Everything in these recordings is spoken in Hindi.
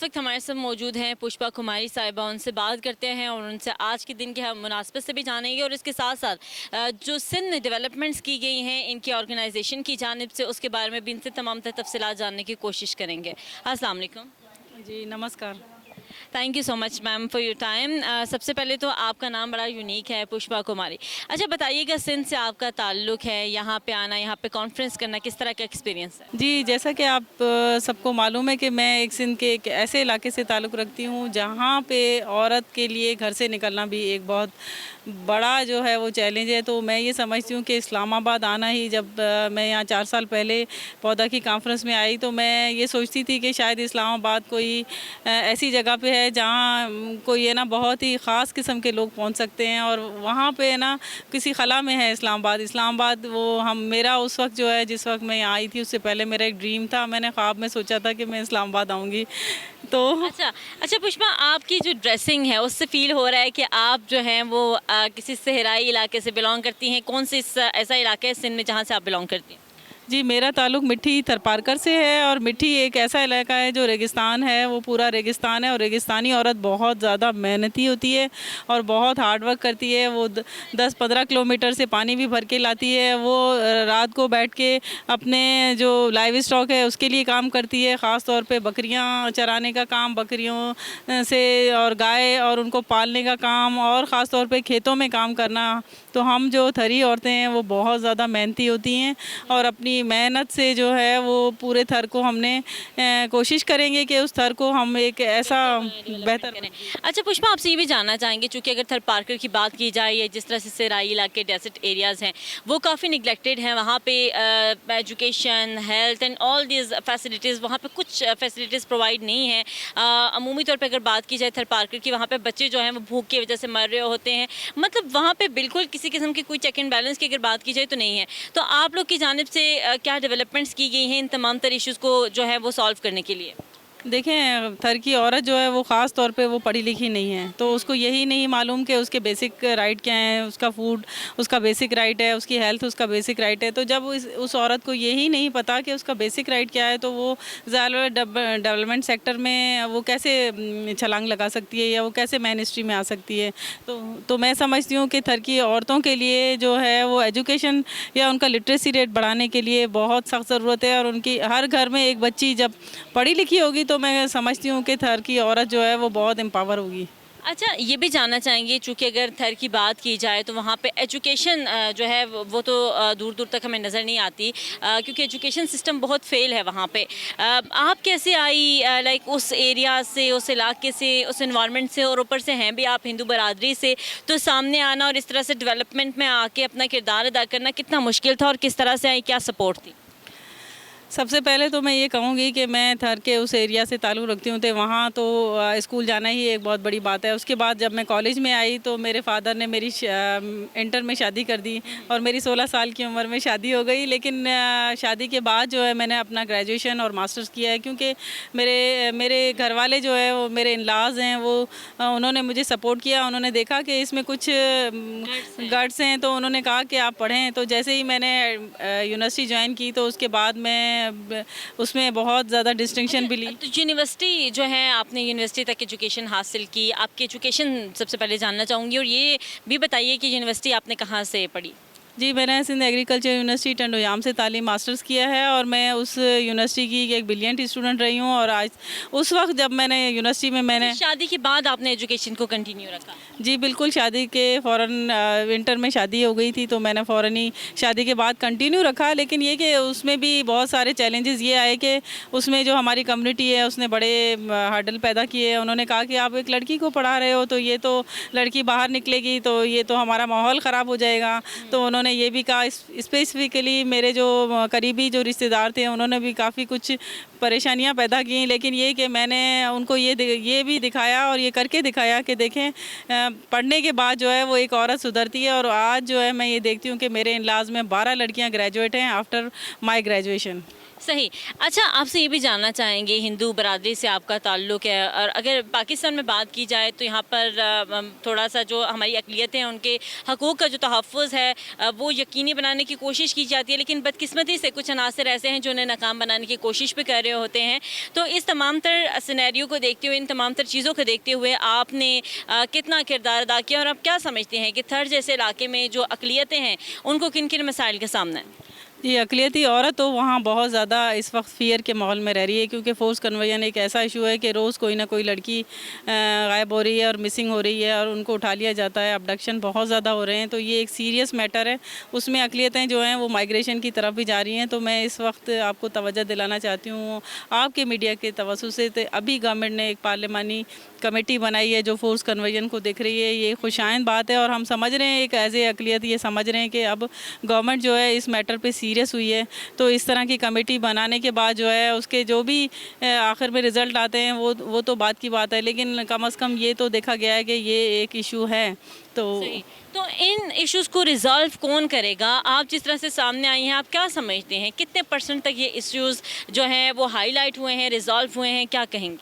वक्त हमारे साथ मौजूद हैं पुष्पा कुमारी साहिबा। उनसे बात करते हैं और उनसे आज के दिन के हम मुनासबत से भी जानेंगे और इसके साथ साथ जो सिंध में डेवलपमेंट्स की गई हैं इनकी ऑर्गेनाइजेशन की जानिब से उसके बारे में भी इनसे तमाम तफसीलात जानने की कोशिश करेंगे। अस्सलाम वालेकुम। जी नमस्कार। Thank you so much ma'am for your time. सबसे पहले तो आपका नाम बड़ा यूनिक है, पुष्पा कुमारी। अच्छा बताइएगा, सिंध से आपका ताल्लुक़ है, यहाँ पे आना, यहाँ पे कॉन्फ्रेंस करना किस तरह का एक्सपीरियंस है? जी जैसा कि आप सबको मालूम है कि मैं एक सिंध के एक ऐसे इलाके से ताल्लुक़ रखती हूँ जहाँ पे औरत के लिए घर से निकलना भी एक बहुत बड़ा जो है वो चैलेंज है। तो मैं ये समझती हूँ कि इस्लामाबाद आना ही, जब मैं यहाँ 4 साल पहले पौधा की कॉन्फ्रेंस में आई तो मैं ये सोचती थी कि शायद इस्लामाबाद कोई ऐसी जगह पे है जहाँ कोई है ना बहुत ही ख़ास किस्म के लोग पहुँच सकते हैं, और वहाँ पे है ना किसी खला में है इस्लामाबाद। वो हम मेरा उस वक्त जो है, जिस वक्त मैं यहाँ आई थी उससे पहले मेरा एक ड्रीम था, मैंने ख्वाब में सोचा था कि मैं इस्लामाबाद आऊँगी। तो अच्छा अच्छा पुष्पा, आपकी जो ड्रेसिंग है उससे फील हो रहा है कि आप जो हैं वो किसी सहराई इलाके से बिलोंग करती हैं। कौन सी ऐसा इलाका है सिंध में जहाँ से आप बिलोंग करती हैं? जी मेरा ताल्लुक़ मिट्टी थरपारकर से है, और मिट्टी एक ऐसा इलाका है जो रेगिस्तान है, वो पूरा रेगिस्तान है, और रेगिस्तानी औरत बहुत ज़्यादा मेहनती होती है और बहुत हार्ड वर्क करती है। वो 10-15 किलोमीटर से पानी भी भर के लाती है। वो रात को बैठ के अपने जो लाइव स्टॉक है उसके लिए काम करती है, ख़ास तौर पे बकरियां चराने का काम, बकरियों से, और गाय और उनको पालने का काम, और ख़ास तौर पे खेतों में काम करना। तो हम जो थरी औरतें हैं वो बहुत ज़्यादा मेहनती होती हैं, और अपनी मेहनत से जो है वो पूरे थर को हमने कोशिश करेंगे कि उस थर को हम एक ऐसा बेहतर करें। अच्छा पुष्पा, आपसे ये भी जानना चाहेंगे, चूँकि अगर थर पार्कर की बात की जाए या जिस तरह से सराई इलाके डेजर्ट एरियाज़ हैं वो काफ़ी निगलेक्टेड हैं, वहाँ पे education, health and all these facilities, वहाँ पे कुछ फैसिलिटीज़ प्रोवाइड नहीं हैं। अमूमी तौर पे अगर बात की जाए थर पार्कर की, वहाँ पे बच्चे जो हैं वो भूख की वजह से मर रहे होते हैं। मतलब वहाँ पे बिल्कुल किसी किस्म की कोई चेक एंड बैलेंस की अगर बात की जाए तो नहीं है। तो आप लोग की जानिब से क्या डेवलपमेंट्स की गई हैं इन तमाम तर इश्यूज़ को जो है वो सॉल्व करने के लिए? देखें, थर की औरत जो है वो ख़ास तौर पे वो पढ़ी लिखी नहीं है, तो उसको यही नहीं मालूम कि उसके बेसिक राइट क्या हैं। उसका फूड उसका बेसिक राइट है, उसकी हेल्थ उसका बेसिक राइट है। तो जब उस औरत को यही नहीं पता कि उसका बेसिक राइट क्या है, तो वो ज़्यादा डेवलपमेंट सेक्टर में वो कैसे छलांग लगा सकती है, या वो कैसे मेन स्ट्रीम में आ सकती है। तो मैं समझती हूँ कि थर की औरतों के लिए जो है वो एजुकेशन या उनका लिटरेसी रेट बढ़ाने के लिए बहुत सख्त ज़रूरत है, और उनकी हर घर में एक बच्ची जब पढ़ी लिखी होगी तो मैं समझती हूँ कि थर की औरत जो है वो बहुत एम्पावर होगी। अच्छा, ये भी जानना चाहेंगे, चूँकि अगर थर की बात की जाए तो वहाँ पे एजुकेशन जो है वो तो दूर दूर तक हमें नज़र नहीं आती, क्योंकि एजुकेशन सिस्टम बहुत फेल है वहाँ पे। आप कैसे आई लाइक उस एरिया से, उस इलाके से, उस इन्वायरमेंट से, और ऊपर से हैं भी आप हिंदू बरादरी से, तो सामने आना और इस तरह से डेवलपमेंट में आके अपना किरदार अदा करना कितना मुश्किल था और किस तरह से आई, क्या सपोर्ट थी? सबसे पहले तो मैं ये कहूँगी कि मैं थर के उस एरिया से ताल्लुक़ रखती हूँ, तो वहाँ तो स्कूल जाना ही एक बहुत बड़ी बात है। उसके बाद जब मैं कॉलेज में आई तो मेरे फादर ने मेरी इंटर में शादी कर दी, और मेरी 16 साल की उम्र में शादी हो गई। लेकिन शादी के बाद जो है मैंने अपना ग्रेजुएशन और मास्टर्स किया है, क्योंकि मेरे घर वाले जो है वो मेरे इन-लॉज़ हैं, वो उन्होंने मुझे सपोर्ट किया। उन्होंने देखा कि इसमें कुछ गट्स हैं, तो उन्होंने कहा कि आप पढ़ें। तो जैसे ही मैंने यूनिवर्सिटी ज्वाइन की तो उसके बाद मैं उसमें बहुत ज़्यादा डिस्टिंक्शन भी ली। तो यूनिवर्सिटी जो है, आपने यूनिवर्सिटी तक एजुकेशन हासिल की, आपकी एजुकेशन सबसे पहले जानना चाहूँगी, और ये भी बताइए कि यूनिवर्सिटी आपने कहाँ से पढ़ी? जी मैंने सिंध एग्रीकल्चर यूनिवर्सिटी टंडोयाम से तालीम मास्टर्स किया है, और मैं उस यूनिवर्सिटी की एक ब्रिलियंट स्टूडेंट रही हूँ। और आज उस वक्त जब मैंने यूनिवर्सिटी में मैंने शादी के बाद आपने एजुकेशन को कंटिन्यू रखा? जी बिल्कुल, शादी के फ़ौरन विंटर में शादी हो गई थी, तो मैंने फ़ौरन ही शादी के बाद कंटिन्यू रखा। लेकिन ये कि उसमें भी बहुत सारे चैलेंजेस ये आए कि उसमें जो हमारी कम्युनिटी है उसने बड़े हर्डल पैदा किए। उन्होंने कहा कि आप एक लड़की को पढ़ा रहे हो, तो ये तो लड़की बाहर निकलेगी तो ये तो हमारा माहौल ख़राब हो जाएगा। तो उन्होंने ये भी कहा, स्पेसिफ़िकली मेरे जो करीबी जो रिश्तेदार थे उन्होंने भी काफ़ी कुछ परेशानियां पैदा की। लेकिन ये कि मैंने उनको ये भी दिखाया और ये करके दिखाया कि देखें, पढ़ने के बाद जो है वो एक औरत सुधरती है। और आज जो है मैं ये देखती हूँ कि मेरे इन-लॉज़ में 12 लड़कियाँ ग्रेजुएट हैं आफ्टर माई ग्रेजुएशन। सही। अच्छा, आपसे ये भी जानना चाहेंगे, हिंदू बरादरी से आपका ताल्लुक़ है और अगर पाकिस्तान में बात की जाए तो यहाँ पर थोड़ा-सा जो हमारी अक़लियतें हैं उनके हकूक़ का जो तहफ़्फ़ुज़ है वो यकीनी बनाने की कोशिश की जाती है, लेकिन बदकिस्मती से कुछ अनासर ऐसे हैं जो उन्हें नाकाम बनाने की कोशिश भी कर रहे होते हैं। तो इस तमाम तर सिनेरियो को देखते हुए, इन तमाम तर चीज़ों को देखते हुए आपने कितना किरदार अदा किया और आप क्या समझते हैं कि थर जैसे इलाके में जो अक़लियतें हैं उनको किन-किन मसाइल का सामना है? ये अक़लियती औरत तो वहाँ बहुत ज़्यादा इस वक्त फ़ियर के माहौल में रह रही है, क्योंकि फ़ोर्स कन्वर्जन एक ऐसा इशू है कि रोज़ कोई ना कोई लड़की गायब हो रही है और मिसिंग हो रही है और उनको उठा लिया जाता है। अबडक्शन बहुत ज़्यादा हो रहे हैं, तो ये एक सीरियस मैटर है। उसमें अक़लियतें जो हैं वो माइग्रेशन की तरफ भी जा रही हैं। तो मैं इस वक्त आपको तवज्जो दिलाना चाहती हूँ आपके मीडिया के तवज्जुह से, तो अभी गवर्नमेंट ने एक पार्लिमानी कमेटी बनाई है जो फ़ोर्स कन्वर्जन को देख रही है। ये खुशाइंद बात है और हम समझ रहे हैं, एक एज़ ए अक़लियत ये समझ रहे हैं कि अब गवर्नमेंट जो है इस मैटर पे सीरियस हुई है। तो इस तरह की कमेटी बनाने के बाद जो है उसके जो भी आखिर में रिज़ल्ट आते हैं वो तो बात की बात है, लेकिन कम से कम ये तो देखा गया है कि ये एक इशू है। तो तो इन इश्यूज़ को रिज़ॉल्व कौन करेगा? आप जिस तरह से सामने आई हैं, आप क्या समझते हैं कितने % तक ये इश्यूज़ जो हैं वो हाईलाइट हुए हैं, रिज़ॉल्व हुए हैं, क्या कहेंगी?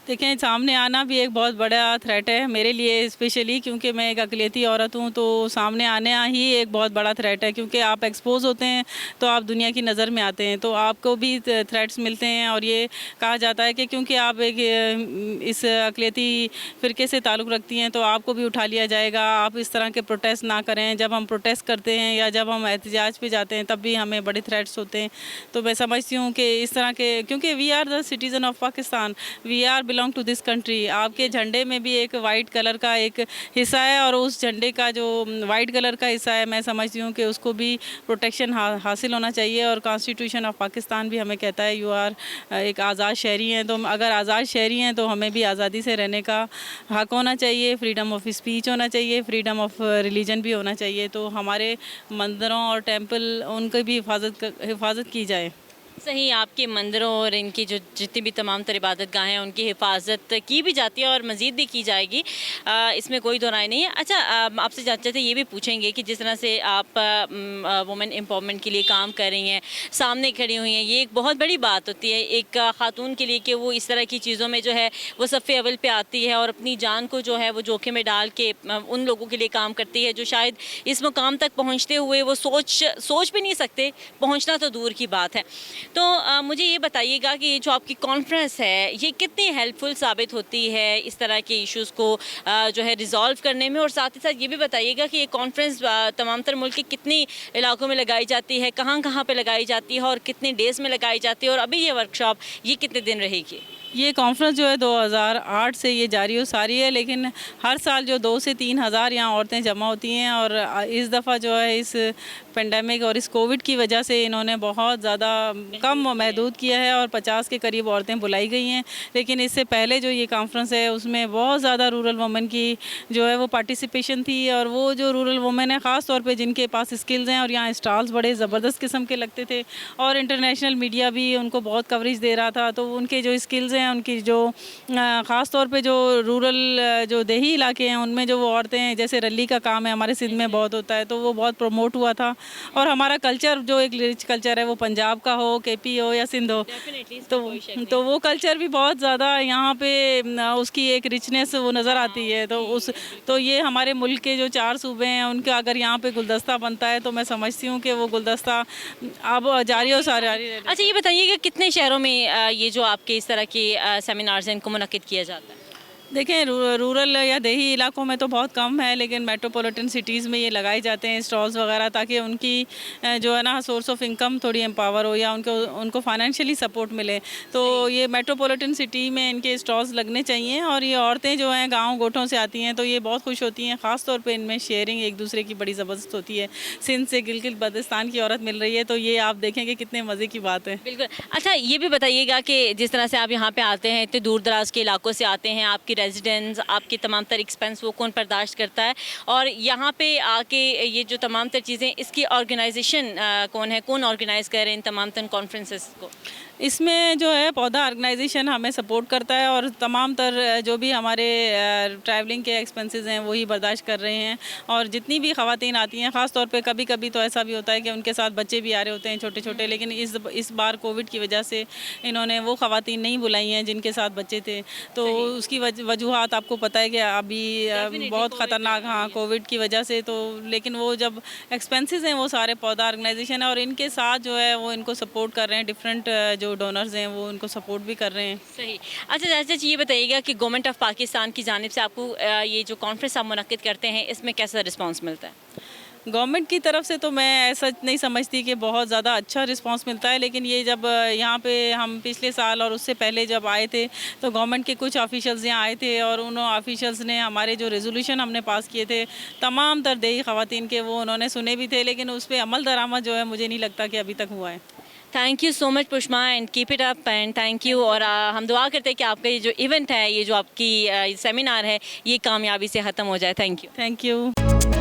देखें, सामने आना भी एक बहुत बड़ा थ्रेट है मेरे लिए स्पेशली, क्योंकि मैं एक अक़लियती औरत हूँ। तो सामने आना ही एक बहुत बड़ा थ्रेट है, क्योंकि आप एक्सपोज़ होते हैं तो आप दुनिया की नज़र में आते हैं, तो आपको भी थ्रेट्स मिलते हैं। और ये कहा जाता है कि क्योंकि आप एक इस अक़लियती फ़िरके से ताल्लुक़ रखती हैं तो आपको भी उठा लिया जाएगा, आप इस तरह के प्रोटेस्ट ना करें। जब हम प्रोटेस्ट करते हैं या जब हम एहतजाज पे जाते हैं तब भी हमें बड़े थ्रेट्स होते हैं। तो मैं समझती हूँ कि इस तरह के, क्योंकि we are the citizen of Pakistan, we are belong to this country. आपके झंडे में भी एक वाइट कलर का एक हिस्सा है और उस झंडे का जो वाइट कलर का हिस्सा है, मैं समझती हूँ कि उसको भी प्रोटेक्शन हासिल होना चाहिए। और कॉन्स्टिट्यूशन ऑफ पाकिस्तान भी हमें कहता है यू आर एक आज़ाद शहरी हैं। तो अगर आज़ाद शहरी हैं तो हमें भी आज़ादी से रहने का हक़ होना चाहिए, फ्रीडम ऑफ स्पीच होना चाहिए, फ्रीडम ऑफ रिलीजन भी होना चाहिए। तो हमारे मंदिरों और टेंपल उनकी भी हिफाजत की जाए। सही, आपके मंदिरों और इनकी जो जितनी भी तमाम तर इबादत गाहें हैं उनकी हिफाजत की भी जाती है और मज़ीद भी की जाएगी, इसमें कोई दो राय नहीं है। अच्छा, आपसे चाहते थे ये भी पूछेंगे कि जिस तरह से आप वुमेन एम्पावरमेंट के लिए काम कर रही हैं, सामने खड़ी हुई हैं, ये एक बहुत बड़ी बात होती है एक ख़ातून के लिए कि वो इस तरह की चीज़ों में जो है वो सफ़े अव्वल पे आती है और अपनी जान को जो है वो जोखिम में डाल के उन लोगों के लिए काम करती है जो शायद इस मुकाम तक पहुँचते हुए वो सोच भी नहीं सकते, पहुँचना तो दूर की बात है। तो मुझे ये बताइएगा कि ये जो आपकी कॉन्फ्रेंस है ये कितनी हेल्पफुल साबित होती है इस तरह के इश्यूज़ को जो है रिज़ॉल्व करने में, और साथ ही साथ ये भी बताइएगा कि ये कॉन्फ्रेंस तमाम तर मुल्क के कितनी इलाकों में लगाई जाती है, कहाँ पे लगाई जाती है और कितने डेज़ में लगाई जाती है, और अभी ये वर्कशॉप ये कितने दिन रहेगी? ये कॉन्फ्रेंस जो है 2008 से ये जारी हो सारी है, लेकिन हर साल जो 2 से 3 हज़ार यहाँ औरतें जमा होती हैं। और इस दफ़ा जो है इस पेंडेमिक और इस कोविड की वजह से इन्होंने बहुत ज़्यादा कम महदूद किया है और 50 के करीब औरतें बुलाई गई हैं। लेकिन इससे पहले जो ये कॉन्फ्रेंस है उसमें बहुत ज़्यादा रूरल वुमेन की जो है वो पार्टिसिपेशन थी। और वो जो रूरल वुमेन है ख़ास तौर पे जिनके पास स्किल्स हैं, और यहाँ स्टॉल्स बड़े ज़बरदस्त किस्म के लगते थे और इंटरनेशनल मीडिया भी उनको बहुत कवरेज दे रहा था। तो उनके जो स्किल्स हैं, उनकी जो ख़ास तौर पे जो रूरल जो देही इलाके हैं उनमें जो वो औरतें हैं, जैसे रली का काम है हमारे सिंध में बहुत होता है, तो वो बहुत प्रमोट हुआ था। और हमारा कल्चर जो एक रिच कल्चर है, वो पंजाब का हो, केपी हो या सिंध हो, तो वो कल्चर भी बहुत ज़्यादा यहाँ पे उसकी एक रिचनेस वो नज़र आती है। तो ये हमारे मुल्क के जो 4 सूबे हैं उनका अगर यहाँ पे गुलदस्ता बनता है तो मैं समझती हूँ कि वो गुलदस्ता अब जारी और जारी रहेगा। अच्छा, ये बताइए कि कितने शहरों में ये जो आपके इस तरह के सेमिनार्स हैं इनको मुनक्किद किया जाता है? देखें, रूरल या देही इलाकों में तो बहुत कम है, लेकिन मेट्रोपॉलिटन सिटीज़ में ये लगाए जाते हैं स्टॉल्स वगैरह, ताकि उनकी जो है ना सोर्स ऑफ इनकम थोड़ी एम्पावर हो या उनको फाइनेंशियली सपोर्ट मिले। तो ये मेट्रोपॉलिटन सिटी में इनके स्टॉल्स लगने चाहिए। और ये औरतें जो हैं गाँव गोठों से आती हैं तो ये बहुत खुश होती हैं, ख़ास तौर पर इनमें शेयरिंग एक दूसरे की बड़ी ज़बरदस्त होती है। सिंध से गिलगित बल्तिस्तान की औरत मिल रही है, तो ये आप देखेंगे कितने मज़े की बात है। बिल्कुल। अच्छा, ये भी बताइएगा कि जिस तरह से आप यहाँ पे आते हैं, इतने दूर दराज के इलाकों से आते हैं, आपकी रेजिडेंस, आपके तमाम तर एक्सपेंस वो कौन बर्दाश्त करता है, और यहाँ पे आके ये जो तमाम तर चीज़ें इसकी ऑर्गेनाइजेशन कौन है, कौन ऑर्गेनाइज़ कर रहे हैं इन तमाम तर कॉन्फ्रेंसेस को? इसमें जो है पौधा ऑर्गेनाइजेशन हमें सपोर्ट करता है और तमाम तर जो भी हमारे ट्रैवलिंग के एक्सपेंसेस हैं वही बर्दाश्त कर रहे हैं। और जितनी भी ख़वातीन आती हैं, ख़ास तौर पे कभी कभी तो ऐसा भी होता है कि उनके साथ बच्चे भी आ रहे होते हैं छोटे छोटे, लेकिन इस बार कोविड की वजह से इन्होंने वो ख़वातीन नहीं बुलाई हैं जिनके साथ बच्चे थे। तो उसकी वजूहात आपको पता है कि अभी बहुत ख़तरनाक, हाँ, कोविड की वजह से। तो लेकिन वो जब एक्सपेंसेस हैं वो सारे पौधा ऑर्गेनाइजेशन है और इनके साथ जो है वो इनको सपोर्ट कर रहे हैं। डिफरेंट जो डोनर्स हैं वो इनको सपोर्ट भी कर रहे हैं। सही। अच्छा चाचा जी, ये बताइएगा कि गवर्नमेंट ऑफ पाकिस्तान की जानिब से आपको ये जो कॉन्फ्रेंस आप मुनक्किद करते हैं इसमें कैसा रिस्पांस मिलता है? गवर्नमेंट की तरफ से तो मैं ऐसा नहीं समझती कि बहुत ज़्यादा अच्छा रिस्पांस मिलता है, लेकिन ये जब यहाँ पे हम पिछले साल और उससे पहले जब आए थे तो गवर्नमेंट के कुछ ऑफिशियल्स यहाँ आए थे और उन ऑफिशियल्स ने हमारे जो रेजोल्यूशन हमने पास किए थे तमाम तर देही ख़वातीन के, वो उन्होंने सुने भी थे, लेकिन उस पर अमल दरामद जो है मुझे नहीं लगता कि अभी तक हुआ है। Thank you so much Pushma and keep it up and thank you. और हम दुआ करते हैं कि आपका ये जो इवेंट है, ये जो आपकी सेमिनार है, ये कामयाबी से ख़त्म हो जाए। Thank you. Thank you.